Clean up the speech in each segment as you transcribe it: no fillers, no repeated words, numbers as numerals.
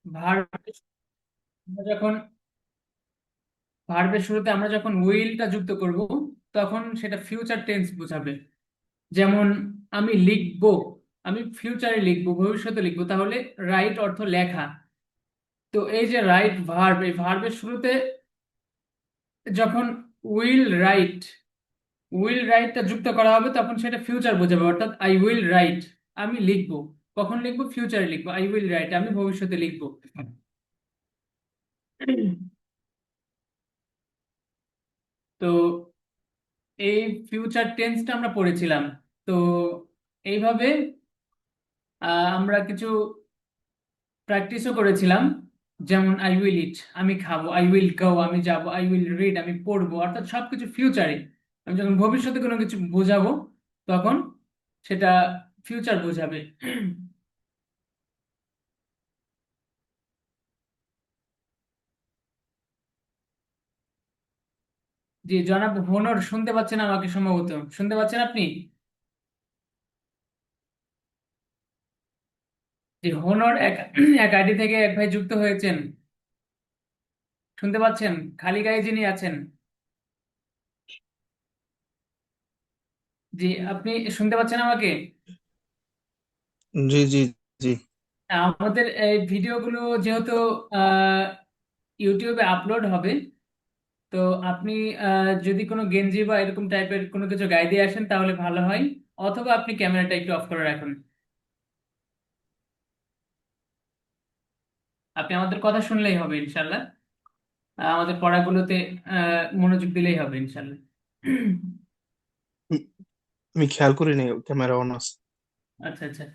Verb যখন ভার্বের শুরুতে আমরা যখন উইলটা যুক্ত করব, তখন সেটা ফিউচার টেন্স বোঝাবে। যেমন আমি লিখবো, আমি ফিউচারে লিখবো, ভবিষ্যতে লিখবো, তাহলে রাইট অর্থ লেখা। তো এই যে রাইট ভার্ব, এই ভার্বের শুরুতে যখন উইল রাইট উইল রাইটটা যুক্ত করা হবে, তখন সেটা ফিউচার বোঝাবে, অর্থাৎ আই উইল রাইট, আমি লিখবো। কখন লিখবো? ফিউচারে লিখবো। আই উইল রাইট, আমি ভবিষ্যতে লিখবো। তো এই ফিউচার টেন্সটা আমরা পড়েছিলাম। তো এইভাবে আমরা কিছু প্র্যাকটিসও করেছিলাম। যেমন আই উইল ইট, আমি খাবো; আই উইল গো, আমি যাব; আই উইল রিড, আমি পড়বো। অর্থাৎ সবকিছু ফিউচারে। আমি যখন ভবিষ্যতে কোনো কিছু বোঝাবো, তখন সেটা ফিউচার বোঝাবে। জি জনাব হোনর, শুনতে পাচ্ছেন আমাকে? সম্ভবত শুনতে পাচ্ছেন আপনি। জি, হোনর এক এক আইডি থেকে এক ভাই যুক্ত হয়েছেন, শুনতে পাচ্ছেন? খালি গায়ে যিনি আছেন। জি, আপনি শুনতে পাচ্ছেন আমাকে? জি জি জি। আমাদের এই ভিডিওগুলো যেহেতু আহ, ইউটিউবে আপলোড হবে, তো আপনি যদি কোনো গেঞ্জি বা এরকম টাইপের কোনো কিছু গায়ে দিয়ে আসেন তাহলে ভালো হয়। অথবা আপনি ক্যামেরাটা একটু অফ করে রাখুন। আপনি আমাদের কথা শুনলেই হবে ইনশাল্লাহ। আমাদের পড়াগুলোতে মনোযোগ দিলেই হবে ইনশাল্লাহ। উম, আমি খেয়াল করিনি ক্যামেরা অন আছে। আচ্ছা আচ্ছা।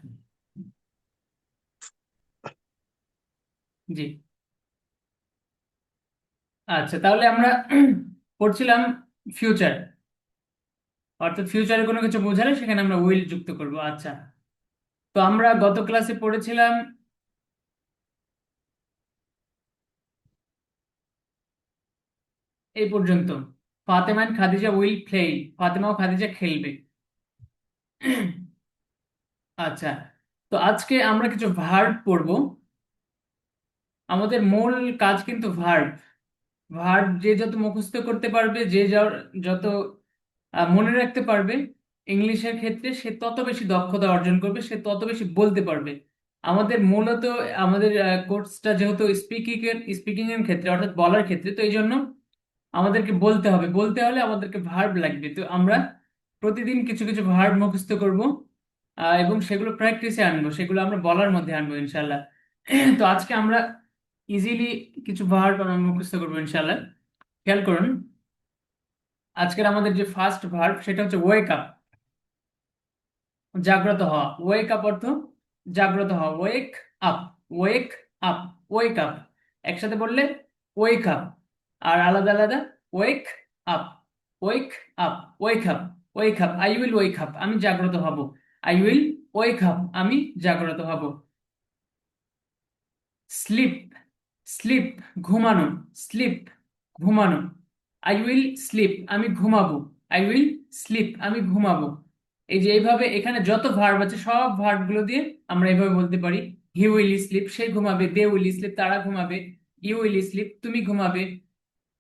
জি। আচ্ছা, তাহলে আমরা পড়ছিলাম ফিউচার, অর্থাৎ ফিউচারে কোনো কিছু বোঝালে সেখানে আমরা উইল যুক্ত করব। আচ্ছা, তো আমরা গত ক্লাসে পড়েছিলাম এই পর্যন্ত: Fatema and Khadija will play, Fatema ও খাদিজা খেলবে। আচ্ছা, তো আজকে আমরা কিছু ভার্ব পড়বো। আমাদের মূল কাজ কিন্তু ভার্ব। ভার্ব যে যত মুখস্থ করতে পারবে, যে যত মনে রাখতে পারবে ইংলিশের ক্ষেত্রে, সে তত বেশি দক্ষতা অর্জন করবে, সে তত বেশি বলতে পারবে। আমাদের মূলত আমাদের কোর্সটা যেহেতু স্পিকিং এর ক্ষেত্রে, অর্থাৎ বলার ক্ষেত্রে, তো এই জন্য আমাদেরকে বলতে হবে। বলতে হলে আমাদেরকে ভার্ব লাগবে। তো আমরা প্রতিদিন কিছু কিছু ভার্ব মুখস্থ করব, এবং সেগুলো প্র্যাকটিসে আনবো, সেগুলো আমরা বলার মধ্যে আনবো ইনশাল্লাহ। তো আজকে আমরা ইজিলি কিছু ভার্ব আমরা মুখস্থ করবো ইনশাল্লাহ। খেয়াল করুন, আজকের আমাদের যে ফার্স্ট ভার্ব সেটা হচ্ছে ওয়েক আপ, জাগ্রত হওয়া। ওয়েক আপ অর্থ জাগ্রত হওয়া। Wake up, wake up, wake up. একসাথে বললে ওয়েক আপ, আর আলাদা আলাদা wake up, wake up, wake up, wake up. I will wake up, আমি জাগ্রত হব। আই উইল ওয়েক আপ, আমি জাগ্রত হব। স্লিপ, স্লিপ ঘুমানো, স্লিপ ঘুমানো। আই উইল স্লিপ, আমি ঘুমাবো। আই উইল স্লিপ, আমি ঘুমাবো। এই যে এইভাবে এখানে যত ভার্ব আছে সব ভার্ব গুলো দিয়ে আমরা এইভাবে বলতে পারি: হি উইল স্লিপ, সে ঘুমাবে; দে উইল স্লিপ, তারা ঘুমাবে; ইউ উইল স্লিপ, তুমি ঘুমাবে;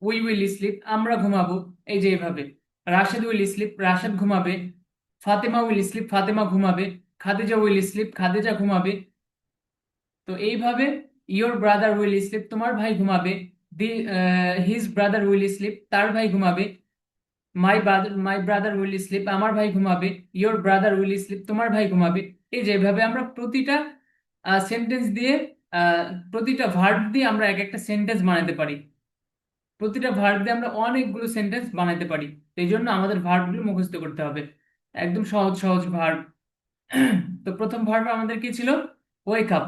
উই উইল স্লিপ, আমরা ঘুমাবো। এই যে এইভাবে। রাশেদ উইল স্লিপ, রাশেদ ঘুমাবে; ফাতেমা উইল স্লিপ, ফাতেমা ঘুমাবে; খাদিজা উইল স্লিপ, খাদিজা ঘুমাবে। তো এইভাবে ইয়োর ব্রাদার উইল স্লিপ, তোমার ভাই ঘুমাবে; দি হিজ ব্রাদার উইল স্লিপ, তার ভাই ঘুমাবে; মাই ব্রাদার উইল স্লিপ, আমার ভাই ঘুমাবে; ইয়োর ব্রাদার উইল স্লিপ, তোমার ভাই ঘুমাবে। এই যে এভাবে আমরা প্রতিটা সেন্টেন্স দিয়ে, আহ, প্রতিটা ভার্ব দিয়ে আমরা এক একটা সেন্টেন্স বানাতে পারি। প্রতিটা ভার্ব দিয়ে আমরা অনেকগুলো সেন্টেন্স বানাতে পারি। এই জন্য আমাদের ভার্বগুলো মুখস্থ করতে হবে, একদম সহজ সহজ ভার্ব। তো প্রথম ভার্ব আমাদের কি ছিল? ওয়েক আপ,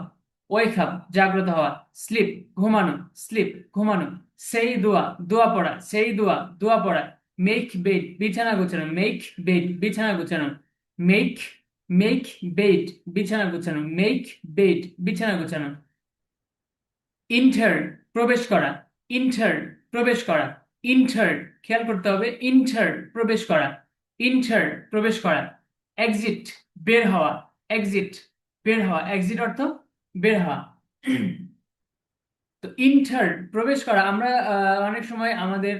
ওয়েক আপ জাগ্রত হওয়া; স্লিপ ঘুমানো, স্লিপ ঘুমানো; সেই দোয়া, দোয়া পড়া; সেই দোয়া, দোয়া পড়া; মেক বেড বিছানা গোছানো, মেক বেড বিছানা গোছানো; মেক মেক বেড বিছানা গোছানো, মেক বেড বিছানা গোছানো। ইন্টার প্রবেশ করা, ইন্টার প্রবেশ করা, ইন্টার খেয়াল করতে হবে, ইন্টার প্রবেশ করা, ইন্টার প্রবেশ করা। এক্সিট বের হওয়া, এক্সিট বের হওয়া, এক্সিট অর্থ বের হওয়া। তো ইন্টার প্রবেশ করা, আমরা অনেক সময় আমাদের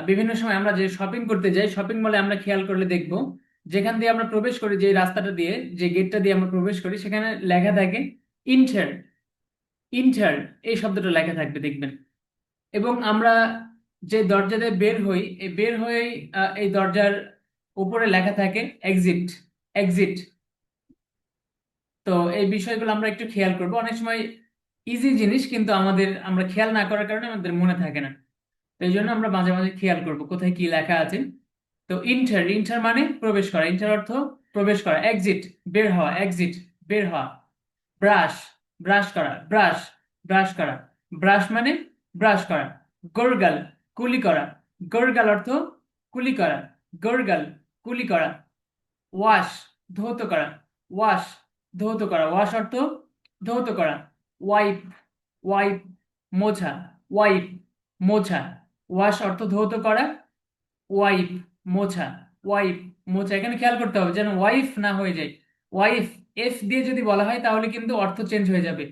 বিভিন্ন সময় আমরা যে শপিং করতে যাই, শপিং মলে আমরা খেয়াল করলে দেখব যেখান দিয়ে আমরা প্রবেশ করি, যে রাস্তাটা দিয়ে, যে গেটটা দিয়ে আমরা প্রবেশ করি, সেখানে লেখা থাকে ইন্টার। ইন্টার এই শব্দটা লেখা থাকবে দেখবেন। এবং আমরা যে দরজা দিয়ে বের হই, এই বের হয়ে এই দরজার উপরে লেখা থাকে এক্সিট। এক্সিট। তো এই বিষয়গুলো আমরা একটু খেয়াল করব। অনেক সময় ইজি জিনিস কিন্তু আমরা খেয়াল না করার কারণে আমাদের মনে থাকে না। তো এই জন্য আমরা মাঝে মাঝে খেয়াল করব কোথায় কি লেখা আছে। তো ইন্টার, ইন্টার মানে প্রবেশ করা, ইন্টার অর্থ প্রবেশ করা। এক্সিট বের হওয়া, এক্সিট বের হওয়া। ব্রাশ, ব্রাশ করা, ব্রাশ, ব্রাশ করা। ব্রাশ মানে ব্রাশ করা। গরগাল, কুলি করা। গরগাল অর্থ কুলি করা। গরগাল, কুলি করা। ওয়াশ, ধৌত করা। ওয়াশ, ধৌত করা। ওয়াশ অর্থ ধৌত করা। ওয়াইপ, ওয়াইপ মোছা। ওয়াইপ মোছা। ওয়াশ অর্থ ধৌত করা। ওয়াইপ মোছা। ওয়াইপ মোছা। এখানে খেয়াল করতে হবে যেন ওয়াইফ না হয়ে যায়। ওয়াইফ এফ দিয়ে যদি বলা হয় তাহলে কিন্তু অর্থ চেঞ্জ হয়ে যাবে।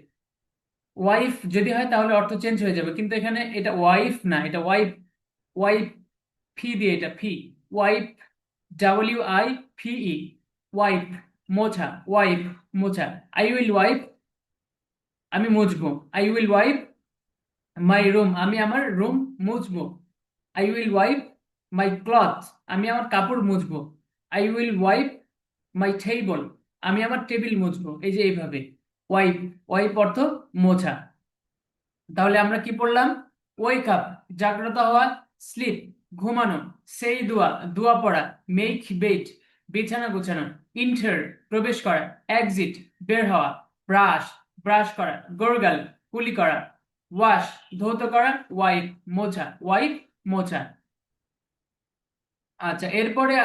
ওয়াইফ যদি হয় তাহলে অর্থ চেঞ্জ হয়ে যাবে, কিন্তু এখানে এটা ওয়াইফ না, এটা ওয়াইপ। ওয়াইপ ফি দিয়ে, এটা ফি। Wipe, WIPE। ওয়াইপ মোছা। ওয়াইপ মোছা। আই উইল ওয়াইপ, আমি মুছবো। I will wipe my room, আমি আমার রুম মুছবো। I will wipe my cloth, আমি আমার কাপড় মুছবো। I will wipe my table, আমি আমার টেবিল মুছবো। এই যে এইভাবে ওয়াইপ, ওয়াইপ অর্থ মোছা। তাহলে আমরা কি পড়লাম? ওয়েক আপ জাগ্রত হওয়া। স্লিপ ঘুমানো। সেই দোয়া, দোয়া পড়া। মেক বেড বিছানা গোছানো। ইন্টার প্রবেশ করা। এক্সিট বের হওয়া। ব্রাশ ব্রাশ করা। গরগাল কুলি করা। ওয়াশ ধৌত করা। ওয়াইপ মোছা। ওয়াইপ মোছা। আচ্ছা, এরপরে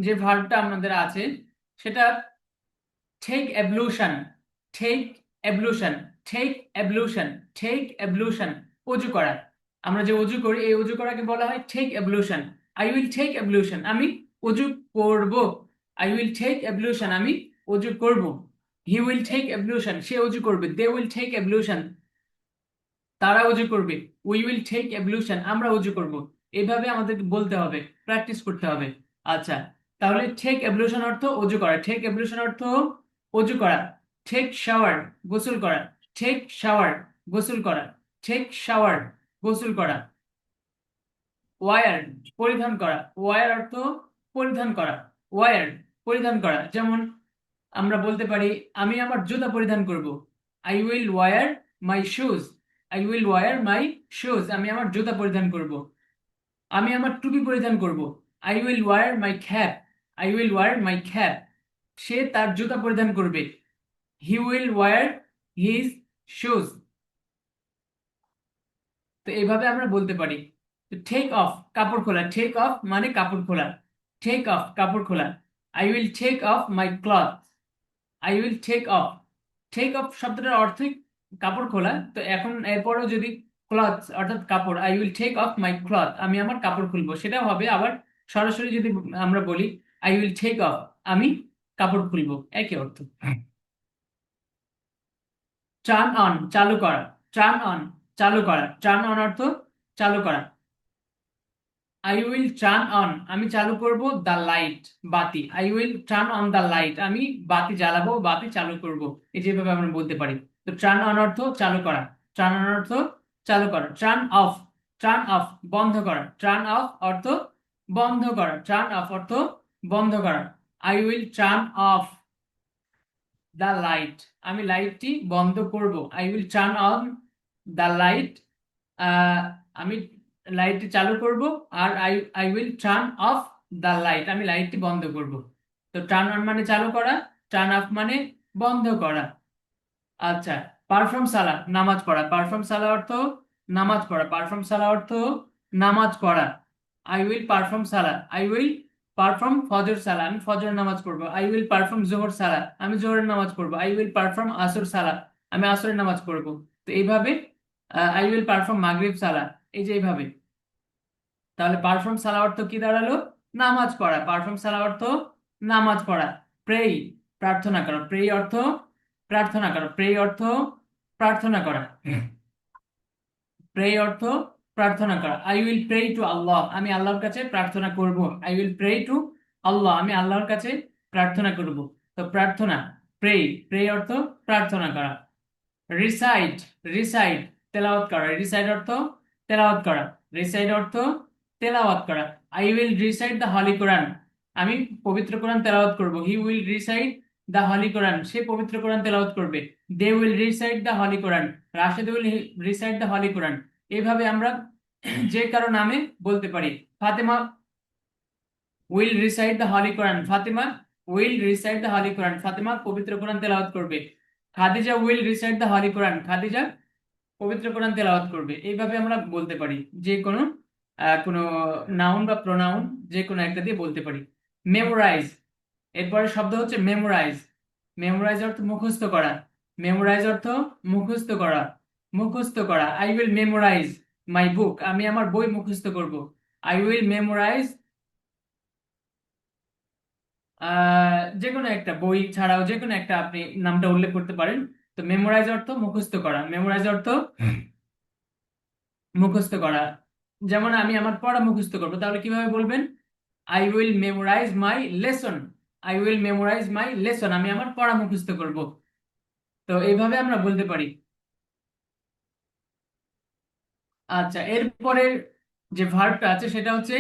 যে ভার্বটা আমাদের আছে সেটা টেক অ্যাবলুশন। টেক অ্যাবলুশন। টেক অ্যাবলুশন। টেক অ্যাবলুশন অজু করা। আমরা যে অজু করি, এই অজু করাকে বলা হয় টেক অ্যাবলুশন। আই উইল টেক অ্যাবলুশন, আমি অজু করব। আই উইল টেক অ্যাবলুশন, আমি অজু করব। হি উইল টেক অ্যাবলুশন, সে অজু করবে। দে উইল টেক অ্যাবলুশন, তারা অজু করবে। উই উইল টেক অ্যাবলুশন, আমরা অজু করব। এইভাবে আমাদেরকে বলতে হবে, প্র্যাকটিস করতে হবে। আচ্ছা, তাহলে টেক অ্যাবলুশন অর্থ অজু করা। টেক অ্যাবলুশন অর্থ অজু করা। টেক শাওয়ার গোসল করা। টেক শাওয়ার গোসল করা। টেক শাওয়ার গোসল করা। ওয়ার পরিধান করা। ওয়ার অর্থ পরিধান করা। ওয়ার পরিধান করা। যেমন আমরা বলতে পারি আমি আমার জুতা পরিধান করব। I will wear my shoes. I will wear my shoes, আমি আমার জুতা পরিধান করব। আমি আমার টুপি পরিধান করব। I will wear my cap. I will wear my cap, সে তার জুতা পরিধান করবে। He will wear his shoes. তো এইভাবে আমরা বলতে পারি। তো টেক অফ কাপড় খোলা। টেক অফ মানে কাপড় খোলা। টেক অফ কাপড় খোলা। I will take off my cloth. I will take off. Take off শব্দটার অর্থই কাপড় খোলা। তো এখন এরপরও যদি ক্লথ অর্থাৎ কাপড়, I will take off my cloth, আমি আমার কাপড় খুলবো, সেটাও হবে। আবার সরাসরি যদি আমরা বলি আই উইল টেক অফ, আমি কাপড় খুলবো, একই অর্থ। টার্ন অন চালু করা। টার্ন অন চালু করা। টার্ন অন অর্থ চালু করা। আই উইল টার্ন অন, আমি চালু করব দ্য লাইট, বাতি। I will turn on the light, আমি বাতি জ্বালাবো, বাতি চালু করব। এই যেভাবে আমরা বলতে পারি। তো টার্ন অন অর্থ চালু করা। টার্ন অন অর্থ চালু করা। টার্ন অফ, টার্ন অফ বন্ধ করা। টার্ন অফ অর্থ বন্ধ করা। টার্ন অফ অর্থ বন্ধ করা। I will turn off the light, আমি লাইটটি বন্ধ করব। I will turn on the light, আমি লাইটটি চালু করব। আর I I will turn off the light, আমি লাইটটি বন্ধ করব। তো টার্ন অন মানে চালু করা। টার্ন অফ মানে বন্ধ করা। আচ্ছা, পারফর্ম সালা নামাজ পড়া। পারফর্ম সালা অর্থ নামাজ পড়া। পারফর্ম সালা অর্থ নামাজ পড়া। আই উইল পারফর্ম সালা। আই উইল পারফর্ম ফজর সালা, আমি ফজর নামাজ পড়বো। আই উইল পারফর্ম জোহর সালা, আমি জোহরের নামাজ পড়বো। আই উইল পারফর্ম আসর সালা, আমি আসরের নামাজ পড়বো। তো এইভাবে আই উইল পারফর্ম মাগরিব সালা, এই যে এইভাবে। তাহলে পারফর্ম সালা অর্থ কি দাঁড়ালো? নামাজ পড়া। পারফর্ম সালা অর্থ নামাজ পড়া। প্রেই প্রার্থনা করা। প্রেই অর্থ প্রার্থনা করা। প্রেই অর্থ প্রার্থনা করা। প্রে অর্থ প্রার্থনা করা। আই উইল প্রে টু আল্লাহ, আমি আল্লাহর কাছে প্রার্থনা করব। আই উইল প্রে টু আল্লাহ, আমি আল্লাহর কাছে প্রার্থনা করব। তো প্রার্থনা, প্রে, প্রে অর্থ প্রার্থনা করা। রিসাইট, রিসাইট তেলাওয়াত করা। রিসাইট অর্থ তেলাওয়াত করা। রিসাইট অর্থ তেলাওয়াত করা। I will recite the holy Quran, আমি পবিত্র কোরআন তেলাওয়াত করব। He will recite the holy Quran, সে পবিত্র কোরআন তেলাওয়াত করবে। They will recite the holy Quran, Rashed will recite the holy Quran. এইভাবে আমরা যে কারো নামে বলতে পারি। Fatema will recite the holy Quran, Fatema will recite the holy Quran, Fatema পবিত্র কোরআন তেলাওয়াত করবে। Khadija will recite the holy Quran, Khadija পবিত্র কোরআন তেলাওয়াত করবে। এইভাবে আমরা বলতে পারি যে কোনো কোনো নাউন বা প্রোনাউন যে কোনো একটা দিয়ে বলতে পারি। মেমোরাইজ, এরপরে শব্দ হচ্ছে মেমোরাইজ। মেমোরাইজ অর্থ মুখস্থ করা। মেমোরাইজ অর্থ মুখস্থ করা। মুখস্থ করা, আই উইল মেমোরাইজ মাই বুক, আমি আমার বই মুখস্থ করব। আই উইল মেমোরাইজ, যে কোনো একটা বই ছাড়াও যে কোনো একটা আপনি নামটা উল্লেখ করতে পারেন। তো মেমোরাইজ অর্থ মুখস্থ করা। মেমোরাইজ অর্থ মুখস্থ করা। যেমন আমি আমার পড়া মুখস্থ করবো, তাহলে কিভাবে বলবেন? I will memorise my lesson. I will memorise my lesson, আমি আমার পড়া মুখস্থ করব। তো এইভাবে আমরা বলতে পারি। আচ্ছা, এরপরে যে ভার্বটা আছে সেটা হচ্ছে,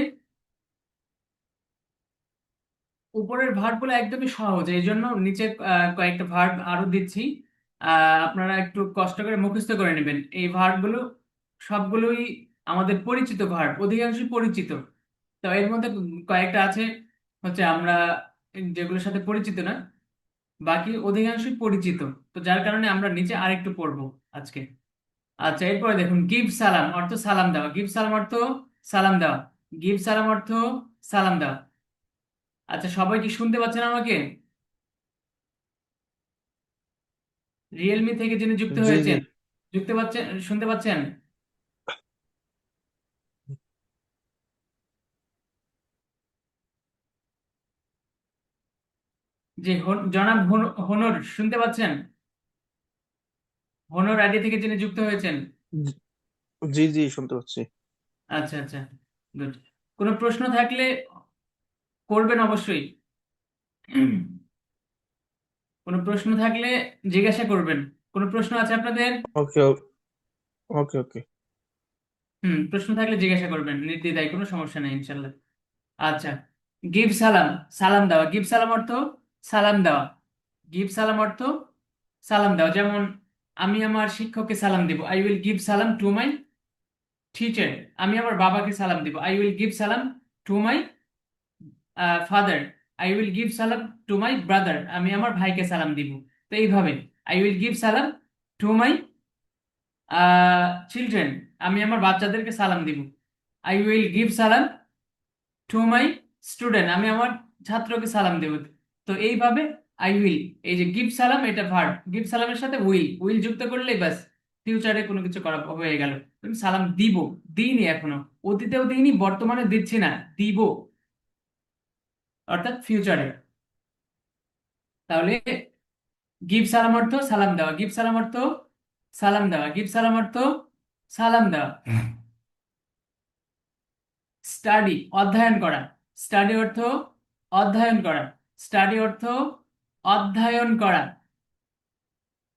উপরের ভার্বগুলো একদমই সহজ, এই জন্য নিচে কয়েকটা ভার্ব আরো দিচ্ছি। আপনারা একটু কষ্ট করে মুখস্থ করে নেবেন। এই ভার্বগুলো সবগুলোই আমাদের পরিচিত ভার্ব, অধিকাংশই পরিচিত। তো এর মধ্যে কয়েকটা আছে হচ্ছে আমরা যেগুলোর সাথে পরিচিত না, বাকি অধিকাংশই পরিচিত। তো যার কারণে আমরা নিচে আরেকটু পড়বো আজকে। আচ্ছা, এরপরে দেখুন, গিভ সালাম অর্থ সালাম দেওয়া। গিভ সালাম অর্থ সালাম দেওয়া। গিভ সালাম অর্থ সালাম দেওয়া। আচ্ছা, সবাই কি শুনতে পাচ্ছেন আমাকে? রিয়েলমি থেকে যিনি যুক্ত জি জি হয়েছেন, যুক্ত পাচ্ছেন, শুনতে পাচ্ছেন? যে জনাব হনর, শুনতে পাচ্ছেন? হনর আইডি থেকে যিনি যুক্ত হয়েছেন। জি জি শুনতে পাচ্ছি। আচ্ছা আচ্ছা, গুড। কোনো প্রশ্ন থাকলে করবেন অবশ্যই। কোনো প্রশ্ন থাকলে জিজ্ঞাসা করবেন। কোনো প্রশ্ন আছে আপনাদের? ওকে ওকে ওকে। প্রশ্ন থাকলে জিজ্ঞাসা করবেন নির্দ্বিধায়, কোনো সমস্যা নেই ইনশাল্লাহ। আচ্ছা, গিভ সালাম, সালাম দেওয়া। গিভ সালাম অর্থ সালাম দেওয়া। গিভ সালাম অর্থ সালাম দেওয়া। যেমন আমি আমার শিক্ষককে সালাম দিব, আই উইল গিভ সালাম টু মাই টিচার। আমি আমার বাবাকে সালাম দিব, আই উইল গিভ সালাম to my father. I will give সালাম টু মাই ব্রাদার, আমি আমার ভাইকে সালাম দিব। তো এইভাবে আই উইল গিভ সালাম টু মাই চিলড্রেন, আমি আমার বাচ্চাদেরকে সালাম দিব। আই উইল গিভ সালাম টু মাই স্টুডেন্ট, আমি আমার ছাত্রকে সালাম দেব। তো এইভাবে আই উইল, এই যে গিভ সালাম এটা ভার্ব, গিভ সালামের সাথে উইল, উইল যুক্ত করলেই ব্যাস ফিউচারে কোনো কিছু করা হয়ে গেল। তুমি সালাম দিব, দিইনি এখনো, অতীতেও দিইনি, বর্তমানে দিচ্ছি না, দিব, অর্থাৎ ফিউচারে। তাহলে গিভ সালাম অর্থ সালাম দেওয়া। গিভ সালাম অর্থ সালাম দেওয়া। গিভ সালাম অর্থ সালাম দেওয়া। স্টাডি অধ্যয়ন করা। স্টাডি অর্থ অধ্যয়ন করা। স্টাডি অর্থ অধ্যয়ন করা।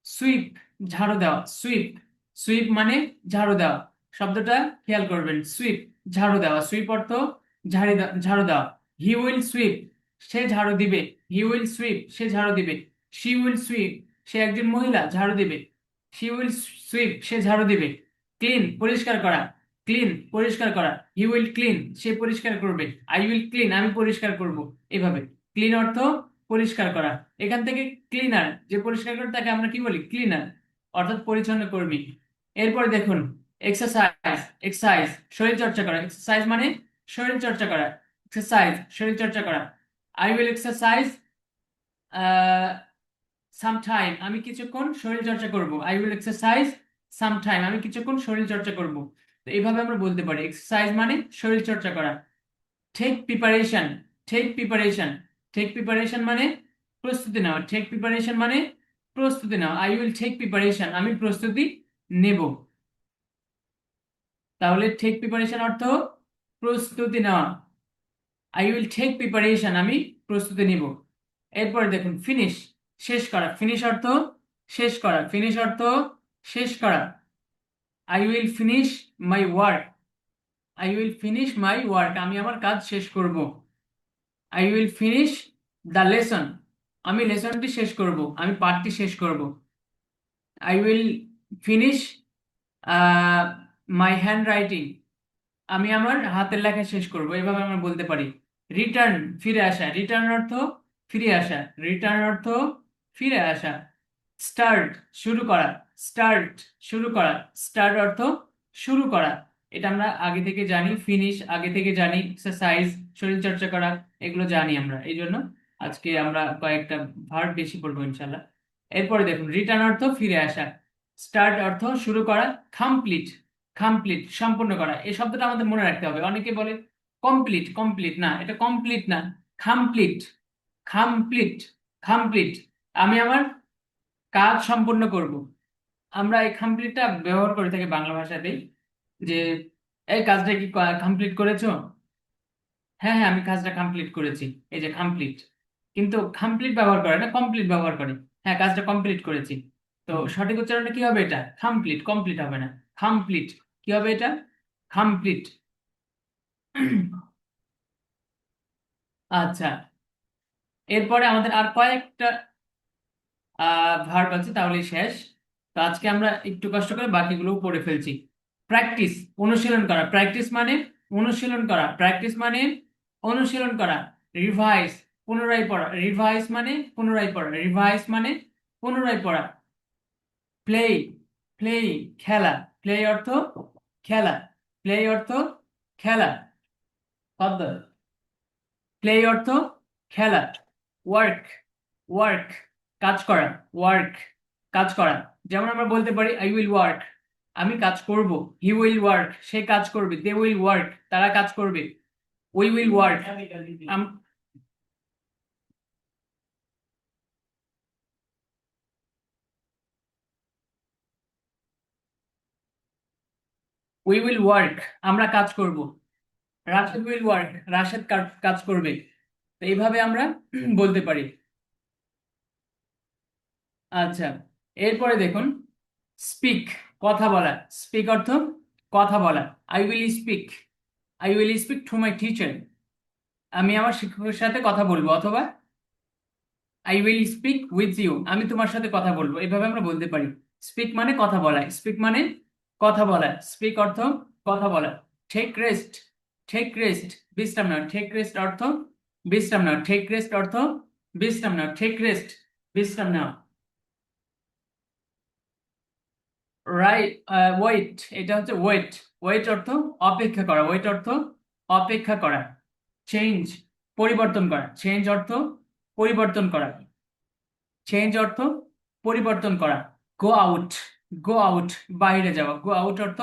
সুইপ ঝাড়ু দেওয়া। সুইপ, সুইপ মানে ঝাড়ু দেওয়া। শব্দটা খেয়াল করবেন, সুইপ ঝাড়ু দেওয়া। সুইপ অর্থ ঝাড়ু দেওয়া। হি উইল সুইপ, সে ঝাড়ু দিবে। হি উইল সুইপ, সে ঝাড়ু দিবে। শি উইল সুইপ, সে একজন মহিলা, ঝাড়ু দিবে। শি উইল সুইপ, সে ঝাড়ু দিবে। ক্লিন পরিষ্কার করা। ক্লিন পরিষ্কার করা। হি উইল ক্লিন, সে পরিষ্কার করবে। আই উইল ক্লিন, আমি পরিষ্কার করব। এভাবে ক্লিন অর্থ পরিষ্কার করা। এখান থেকে ক্লিনার, যে পরিষ্কার করে তাকে আমরা কি বলি? ক্লিনার, অর্থাৎ পরিচ্ছন্ন কর্মী। এরপরে দেখুন, এক্সারসাইজ, এক্সারসাইজ শরীর চর্চা করা। এক্সারসাইজ মানে শরীর চর্চা করা। এক্সারসাইজ শরীর চর্চা করা। I will exercise some time, আমি কিছুক্ষণ শরীর চর্চা করব। I will exercise some time, আমি কিছুক্ষণ শরীর চর্চা করব। তো এইভাবে আমরা বলতে পারি এক্সারসাইজ মানে শরীর চর্চা করা। Take preparation, take preparation, take preparation মানে প্রস্তুতি নেওয়া। টেক প্রিপারেশন মানে প্রস্তুতি নেওয়া। আই উইল টেক প্রিপারেশন, আমি প্রস্তুতি নেব। তাহলে টেক প্রিপারেশন অর্থ প্রস্তুতি নেওয়া। আই উইল টেক প্রিপারেশন, আমি প্রস্তুতি নিব। এরপরে দেখুন ফিনিশ, শেষ করা। ফিনিশ অর্থ শেষ করা, ফিনিশ অর্থ শেষ করা। I will finish my work, I will finish my work, আমি আমার কাজ শেষ করব। I will finish the lesson, আমি লেসনটি শেষ করব, আমি পাঠটি শেষ করব। I will finish my hand writing, আমি আমার হাতের লেখা শেষ করব। এভাবে আমরা বলতে পারি। রিটার্ন, ফিরে আসা। রিটার্ন অর্থ ফিরে আসা, রিটার্ন অর্থ ফিরে আসা। স্টার্ট, শুরু করা। স্টার্ট, শুরু করা। স্টার্ট অর্থ শুরু করা। এটা আমরা আগে থেকে জানি। ফিনিশ আগে থেকে জানি। এক্সারসাইজ, শরীর চর্চা করা, এগুলো জানি আমরা। এই জন্য আজকে আমরা কয়েকটা ভার্ব বেশি পড়বো ইনশাল্লাহ। এরপরে দেখুন রিটার্ন অর্থ ফিরে আসা। স্টার্ট অর্থ শুরু করা। কমপ্লিট, কমপ্লিট সম্পূর্ণ করা। এই শব্দটা আমাদের মনে রাখতে হবে। অনেকে বলে কমপ্লিট, কমপ্লিট না, এটা কমপ্লিট না, কমপ্লিট, কমপ্লিট, কমপ্লিট। আমি আমার কাজ সম্পূর্ণ করব। আমরা এই কমপ্লিটটা ব্যবহার করে থাকি বাংলা ভাষাতেই, যে এই কাজটা কি কমপ্লিট করেছো? হ্যাঁ হ্যাঁ, আমি কাজটা কমপ্লিট করেছি, এই যে কমপ্লিট। কিন্তু কমপ্লিট ব্যবহার করে না, কমপ্লিট ব্যবহার করে। হ্যাঁ, কাজটা কমপ্লিট করেছি। তো সঠিক উচ্চারণটা কি হবে? এটা কমপ্লিট, কমপ্লিট হবে না, কমপ্লিট। কি হবে এটা? কমপ্লিট। আচ্ছা, এরপরে আমাদের আর কয়েকটা ভার্ব আছে, তাহলেই শেষ। তো আজকে আমরা একটু কষ্ট করে বাকিগুলো পড়ে ফেলছি। প্র্যাকটিস, অনুশীলন করা। প্র্যাকটিস মানে অনুশীলন করা, প্র্যাকটিস মানে অনুশীলন করা। রিভাইজ, পুনরায় পড়া। রিভাইজ মানে পুনরায় পড়া, রিভাইজ মানে পুনরায় পড়া। প্লে, প্লে খেলা। প্লে অর্থ খেলা, প্লে অর্থ খেলা। পদ্ম, প্লে অর্থ খেলা। ওয়ার্ক, ওয়ার্ক কাজ করা। ওয়ার্ক কাজ করা। যেমন আমরা বলতে পারি আই উইল ওয়ার্ক, আমি কাজ করব। হি উইল ওয়ার্ক, সে কাজ করবে। দে উইল ওয়ার্ক, তারা কাজ করবে। We will work, we will work, আমরা কাজ করব। রাশেদ উইল ওয়ার্ক, রাশেদ কাজ করবে। তো এইভাবে আমরা বলতে পারি। আচ্ছা, এরপরে দেখুন স্পিক, কথা বলা। স্পিক অর্থ কথা বলা। I will speak, I will speak to my teacher, আমি আমার শিক্ষকের সাথে কথা বলবো। অথবা I will speak with you, আমি তোমার সাথে কথা বলবো। এভাবে আমরা বলতে পারি। স্পিক মানে কথা বলা, স্পিক মানে কথা বলা। স্পিক অর্থ কথা বলা। টেক রেস্ট, টেক রেস্ট বিশ্রাম নাও। টেক রেস্ট অর্থ বিশ্রাম নাও। টেক রেস্ট অর্থ বিশ্রাম নাও। টেক রেস্ট বিশ্রাম নাও। রাইট, ওয়েট, এটা হচ্ছে ওয়েট। ওয়েট অর্থ অপেক্ষা করা, ওয়েট অর্থ অপেক্ষা করা। চেঞ্জ, পরিবর্তন করা। চেঞ্জ অর্থ পরিবর্তন করা। চেঞ্জ অর্থ পরিবর্তন করা। গো আউট, গো আউট বাইরে যাওয়া। গো আউট অর্থ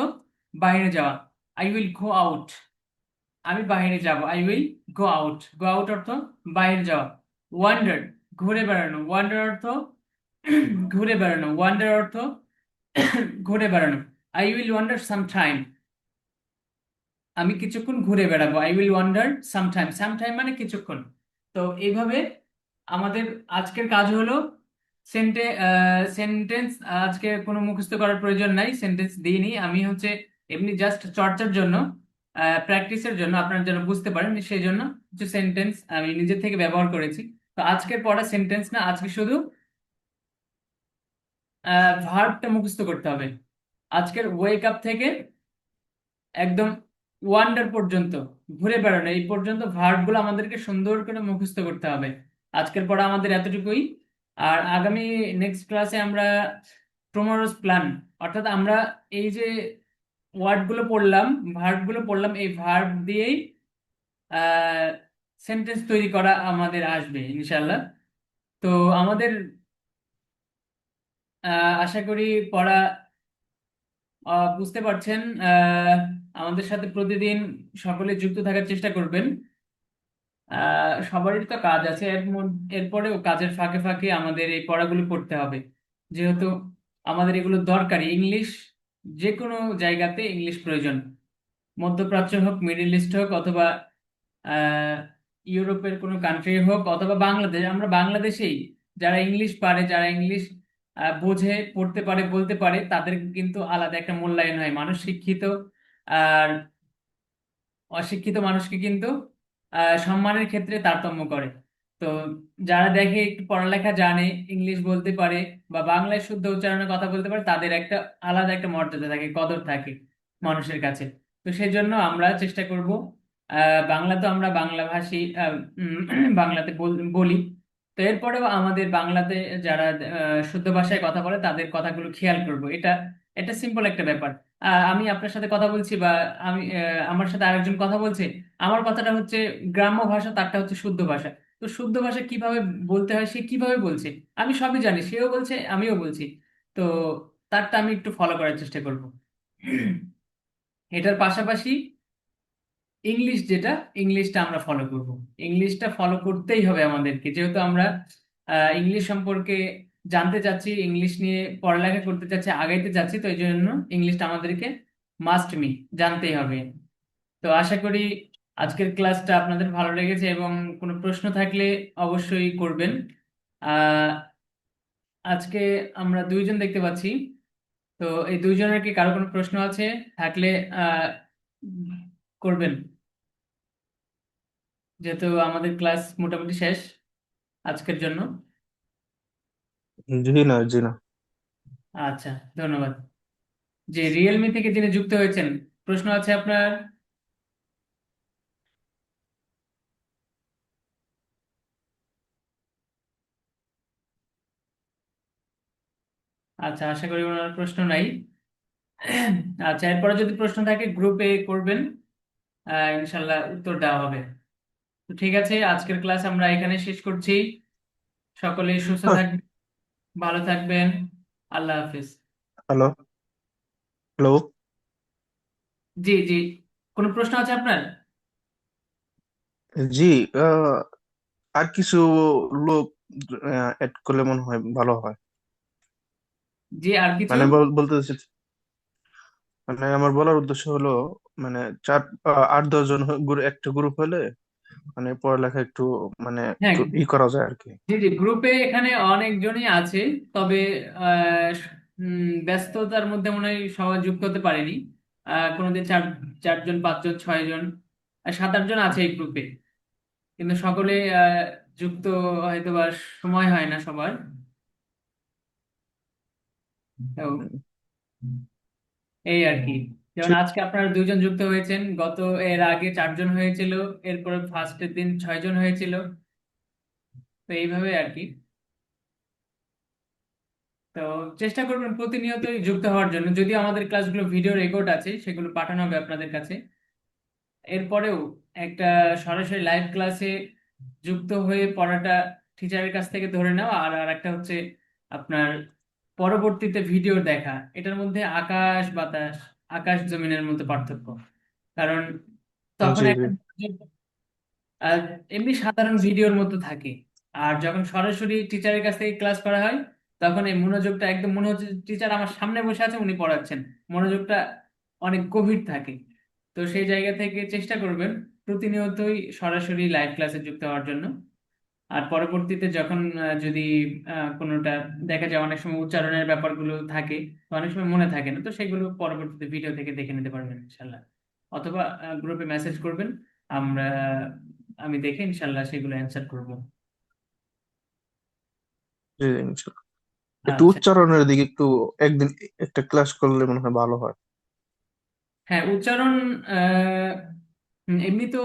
বাইরে যাওয়া। আই উইল গো আউট, আমি বাইরে যাব। I will go out, go out অর্থ বাইরে যাওয়া। ওয়ান্ডার, ঘুরে বেড়ানো। ওয়ান্ডার অর্থ ঘুরে বেড়ানো। ওয়ান্ডার অর্থ ঘুরে বেড়ানো। I will wonder some time, আমি কিছুক্ষণ ঘুরে বেড়াবো। I will wonder some time, some time মানে কিছুক্ষণ। তো এইভাবে আমাদের আজকের কাজ হলো সেন্টেন্স। আজকে কোনো মুখস্থ করার প্রয়োজন নাই, সেন্টেন্স দিইনি আমি, হচ্ছে এমনি জাস্ট চর্চার জন্য, প্র্যাকটিসের জন্য, আপনার জন্য বুঝতে পারেন সেই জন্য কিছু সেন্টেন্স আমি নিজে থেকে ব্যবহার করেছি। তো আজকের পড়া সেন্টেন্স না, আজকে শুধু ভার্বটা মুখস্থ করতে হবে। আজকের ওয়েক আপ থেকে একদম ওয়ান্ডার পর্যন্ত, ঘুরে বেড়ানো এই পর্যন্ত ভার্ব গুলো আমাদেরকে সুন্দর করে মুখস্থ করতে হবে। আজকের পড়া আমাদের এতটুকুই। আর আগামী নেক্সট ক্লাসে আমরা টুমরোজ প্ল্যান, অর্থাৎ আমরা এই যে ওয়ার্ড গুলো পড়লাম, ভার্ব গুলো পড়লাম, এই ভার্ব দিয়েই সেন্টেন্স তৈরি করা আমাদের আসবে ইনশাল্লাহ। তো আমাদের আশা করি পড়া বুঝতে পারছেন। আমাদের সাথে প্রতিদিন সকলে যুক্ত থাকার চেষ্টা করবেন। সবারই তো কাজ আছে, এরপরেও কাজের ফাঁকে ফাঁকে আমাদের এই পড়াগুলো পড়তে হবে, যেহেতু আমাদের এগুলো দরকারি। ইংলিশ যে কোনো জায়গাতে ইংলিশ প্রয়োজন। মধ্যপ্রাচ্য হোক, মিডল ইস্ট হোক, অথবা আহ ইউরোপের কোনো কান্ট্রি হোক, অথবা বাংলাদেশ, আমরা বাংলাদেশেই যারা ইংলিশ পারে, যারা ইংলিশ বোঝে, পড়তে পারে, বলতে পারে, তাদের কিন্তু আলাদা একটা মূল্যায়ন হয়। মানুষ শিক্ষিত আর অশিক্ষিত মানুষকে কিন্তু সম্মানের ক্ষেত্রে তারতম্য করে। তো যারা দেখে একটু পড়ালেখা জানে, ইংলিশ বলতে পারে, বা বাংলায় শুদ্ধ উচ্চারণে কথা বলতে পারে, তাদের একটা আলাদা একটা মর্যাদা থাকে, কদর থাকে মানুষের কাছে। তো সেই জন্য আমরা চেষ্টা করব, বাংলা তো আমরা বাংলা ভাষী, বাংলাতে বলি। তো এরপরেও আমাদের বাংলাতে যারা শুদ্ধ ভাষায় কথা বলে তাদের কথাগুলো খেয়াল করব। এটা এটা সিম্পল একটা ব্যাপার। আমি আপনার সাথে কথা বলছি, বা আমি আমার সাথে আরেকজন কথা বলছে, আমার কথাটা হচ্ছে গ্রাম্য ভাষা, তারটা হচ্ছে শুদ্ধ ভাষা। তো শুদ্ধ ভাষা কিভাবে বলতে হয়, সে কিভাবে বলছে, আমি সবই জানি, সেও বলছে, আমিও বলছি। তো তারটা আমি একটু ফলো করার চেষ্টা করব। এটার পাশাপাশি ইংলিশ যেটা, ইংলিশটা আমরা ফলো করব। ইংলিশটা ফলো করতেই হবে আমাদেরকে, যেহেতু আমরা ইংলিশ সম্পর্কে জানতে চাচ্ছি, ইংলিশ নিয়ে পড়ালেখা করতে চাচ্ছি, আগাইতে চাচ্ছি। তো এই জন্য ইংলিশটা আমাদেরকে মাস্ট জানতেই হবে। তো আশা করি আজকের ক্লাসটা আপনাদের ভালো লেগেছে, এবং কোনো প্রশ্ন থাকলে অবশ্যই করবেন। আহ আজকে আমরা দুইজন দেখতে পাচ্ছি। তো এই দুইজনের কি কারো কোনো প্রশ্ন আছে? থাকলে আহ করবেন, যেহেতু আমাদের ক্লাস মোটামুটি শেষ আজকের জন্য। জি না, জি না। আচ্ছা, ধন্যবাদ। যে রিয়েলমি থেকে যিনি যুক্ত হয়েছেন, প্রশ্ন আছে আপনার? আচ্ছা, আশা করি ওনার প্রশ্ন নাই। আচ্ছা, এরপরে যদি প্রশ্ন থাকে গ্রুপে করবেন, ইনশাল্লাহ উত্তর দেওয়া হবে। তো ঠিক আছে, আজকের ক্লাস আমরা এখানে শেষ করছি। সকলেই সুস্থ থাকবেন, ভালো থাকবেন। আল্লাহ হাফিজ। Hello, hello. জি, জি, কোনো প্রশ্ন আছে আপনার? জি, আহ, আর কিছু লোক অ্যাড করলে মনে হয় ভালো হয়। জি, আর কিছু? মানে বলতে চাচ্ছি, মানে আমার বলার উদ্দেশ্য হলো, মানে চার 8-10 জন একটা গ্রুপ হলে মানে পড়ালেখা একটু, মানে হ্যাঁ, একটু করা যায় আর কি। জি, জি, গ্রুপে এখানে অনেকজনই আছে। তবে ব্যস্ততার মধ্যে মনে হয় সবাই যুক্ত হতে পারেনি। কোনোদিন চারজন, পাঁচজন, ছয়জন, 7-8 জন আছে এই গ্রুপে, কিন্তু সকলে যুক্ত হয়তো বা সময় হয় না সবার। তো এই আর কি। যেমন ঠিক। আজকে আপনারা দুইজন যুক্ত হয়েছেন, গত এর আগে 4 জন হয়েছিল, এরপরে ফার্স্টের দিন 6 জন হয়েছিল। তো এইভাবে আর কি। তো চেষ্টা করবেন প্রতিনিয়তই যুক্ত হওয়ার জন্য। যদিও আমাদের ক্লাসগুলো ভিডিও রেকর্ড আছে, সেগুলো পাঠানো হবে আপনাদের কাছে। এরপরেও একটা সরাসরি লাইভ ক্লাসে যুক্ত হয়ে পড়াটা টিচারের কাছ থেকে ধরে নেওয়া, আর আর একটা হচ্ছে আপনার পরবর্তীতে ভিডিও দেখা, এটার মধ্যে আকাশ বাতাস, আকাশ জমিনের মধ্যে পার্থক্য। কারণ তখন জি, জি, একটা আর এমনি সাধারণ ভিডিওর মতো থাকে। আর যখন সরাসরি টিচারের কাছ থেকে ক্লাস করা হয়, তখন এই মনোযোগটা একদম মনে হচ্ছে টিচার আমার সামনে বসে আছে, উনি পড়াচ্ছেন। মনোযোগটা অনেক গভীর থাকে। তো সেই জায়গা থেকে চেষ্টা করবেন প্রতিনিয়তই সরাসরি লাইভ ক্লাসে যুক্ত হওয়ার জন্য। আর পরবর্তীতে যখন যদি কোনোটা দেখা যায়, অনেক সময় উচ্চারণের ব্যাপারগুলো থাকে, তো অনেক সময় মনে থাকে না, তো সেগুলো পরবর্তীতে ভিডিও থেকে দেখে নিতে পারবেন ইনশাল্লাহ। অথবা গ্রুপে মেসেজ করবেন, আমরা আমি দেখে ইনশাল্লাহ সেগুলো অ্যান্সার করব। জি, ইনশাল্লাহ। একটু আচ্ছা, উচ্চারণের দিকে একটু একদিন একটা ক্লাস করলে মনে হয় ভালো হয়। হ্যাঁ, উচ্চারণ আহ, এমনি তো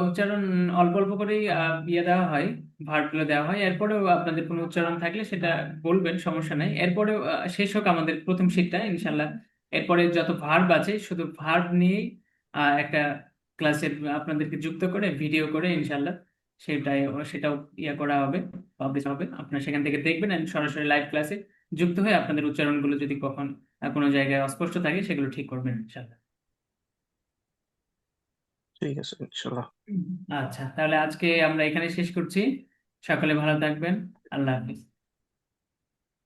উচ্চারণ অল্প অল্প করেই ইয়ে দেওয়া হয়, ভার্বগুলো দেওয়া হয়। এরপরেও আপনাদের কোনো উচ্চারণ থাকলে সেটা বলবেন, সমস্যা নেই। এরপরেও শেষ হোক আমাদের প্রথম শিটটা ইনশাল্লাহ। এরপরে যত ভার্ব আছে, শুধু ভার্ব নিয়েই একটা ক্লাসের আপনাদেরকে যুক্ত করে ভিডিও করে ইনশাল্লাহ সেটাও ইয়ে করা হবে, পাবলিশ হবে। আপনারা সেখান থেকে দেখবেন and সরাসরি লাইভ ক্লাসে যুক্ত হয়ে আপনাদের উচ্চারণগুলো যদি কখন কোনো জায়গায় অস্পষ্ট থাকে, সেগুলো ঠিক করবেন ইনশাল্লাহ। ঠিক আছে, ইনশাল্লাহ। আচ্ছা, তাহলে আজকে আমরা এখানে শেষ করছি। সকলে ভালো থাকবেন। আল্লাহ হাফিজ।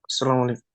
আসসালামু আলাইকুম।